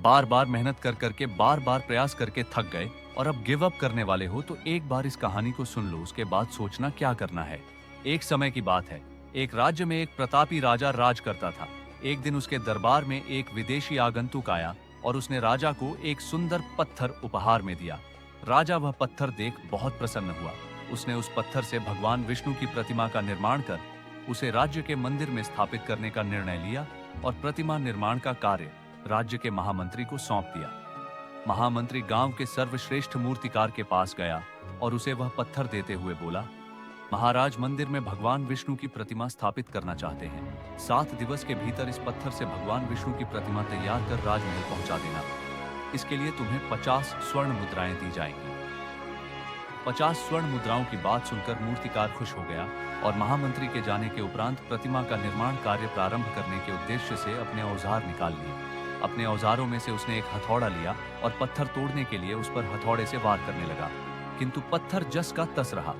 बार बार मेहनत कर करके बार बार प्रयास करके थक गए और अब गिव अप करने वाले हो तो एक बार इस कहानी को सुन लो, उसके बाद सोचना क्या करना है। एक समय की बात है। एक राज्य में एक प्रतापी राजा राज करता था। एक दिन उसके दरबार में एक विदेशी आगंतुक आया और उसने राजा को एक सुंदर पत्थर उपहार में दिया। राजा वह पत्थर देख बहुत प्रसन्न हुआ। उसने उस पत्थर से भगवान विष्णु की प्रतिमा का निर्माण कर उसे राज्य के मंदिर में स्थापित करने का निर्णय लिया और प्रतिमा निर्माण का कार्य राज्य के महामंत्री को सौंप दिया। महामंत्री गांव के सर्वश्रेष्ठ मूर्तिकार के पास गया और उसे वह पत्थर देते हुए बोला, महाराज, मंदिर में भगवान विष्णु की प्रतिमा स्थापित करना चाहते हैं। 7 दिवस के भीतर इस पत्थर से भगवान विष्णु की प्रतिमा तैयार कर राजमहल पहुंचा देना। इसके लिए तुम्हें 50 स्वर्ण मुद्राएं दी जाएंगी। 50 स्वर्ण मुद्राओं की बात सुनकर मूर्तिकार खुश हो गया और महामंत्री के जाने के उपरांत प्रतिमा का निर्माण कार्य प्रारंभ करने के उद्देश्य से अपने औजार निकाल लिए। अपने औजारों में से उसने एक हथौड़ा लिया और पत्थर तोड़ने के लिए उस पर हथौड़े से वार करने लगा, किंतु पत्थर जस का तस रहा।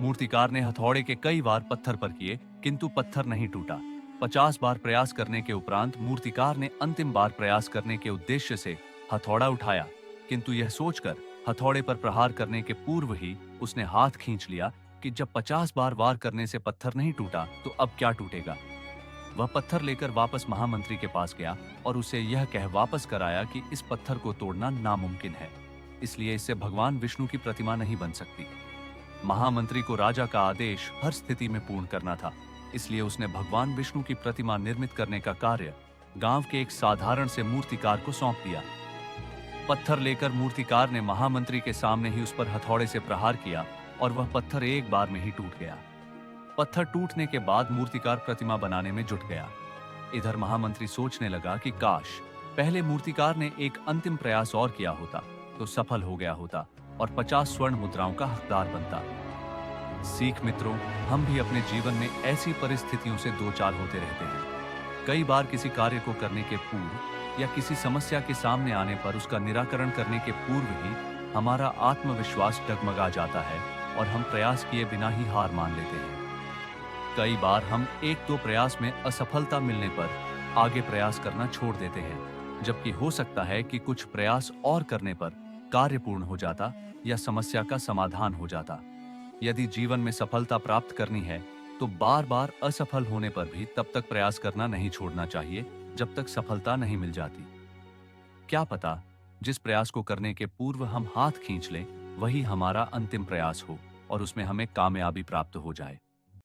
मूर्तिकार ने हथौड़े के कई वार पत्थर पर किए, किंतु पत्थर नहीं टूटा। 50 बार प्रयास करने के उपरांत मूर्तिकार ने अंतिम बार प्रयास करने के उद्देश्य से हथौड़ा उठाया, किंतु यह सोचकर हथौड़े पर प्रहार करने के पूर्व ही उसने हाथ खींच लिया कि जब 50 बार वार करने से पत्थर नहीं टूटा तो अब क्या टूटेगा। वह पत्थर लेकर वापस महामंत्री के पास गया और उसे यह कह वापस कराया कि इस पत्थर को तोड़ना नामुमकिन है, इसलिए इससे भगवान विष्णु की प्रतिमा नहीं बन सकती। महामंत्री को राजा का आदेश हर स्थिति में पूर्ण करना था, इसलिए उसने भगवान विष्णु की प्रतिमा निर्मित करने का कार्य गांव के एक साधारण से मूर्तिकार को सौंप दिया। पत्थर लेकर मूर्तिकार ने महामंत्री के सामने ही उस पर हथौड़े से प्रहार किया और वह पत्थर एक बार में ही टूट गया। पत्थर टूटने के बाद मूर्तिकार प्रतिमा बनाने में जुट गया। इधर महामंत्री सोचने लगा कि काश पहले मूर्तिकार ने एक अंतिम प्रयास और किया होता तो सफल हो गया होता और 50 स्वर्ण मुद्राओं का हकदार बनता। सीख मित्रों, हम भी अपने जीवन में ऐसी परिस्थितियों से दो चार होते रहते हैं। कई बार किसी कार्य को करने के पूर्व या किसी समस्या के सामने आने पर उसका निराकरण करने के पूर्व ही हमारा आत्मविश्वास डगमगा जाता है और हम प्रयास किए बिना ही हार मान लेते हैं। कई बार हम एक दो प्रयास में असफलता मिलने पर आगे प्रयास करना छोड़ देते हैं, जबकि हो सकता है कि कुछ प्रयास और करने पर कार्य पूर्ण हो जाता या समस्या का समाधान हो जाता। यदि जीवन में सफलता प्राप्त करनी है तो बार बार असफल होने पर भी तब तक प्रयास करना नहीं छोड़ना चाहिए जब तक सफलता नहीं मिल जाती। क्या पता जिस प्रयास को करने के पूर्व हम हाथ खींच लें वही हमारा अंतिम प्रयास हो और उसमें हमें कामयाबी प्राप्त हो जाए।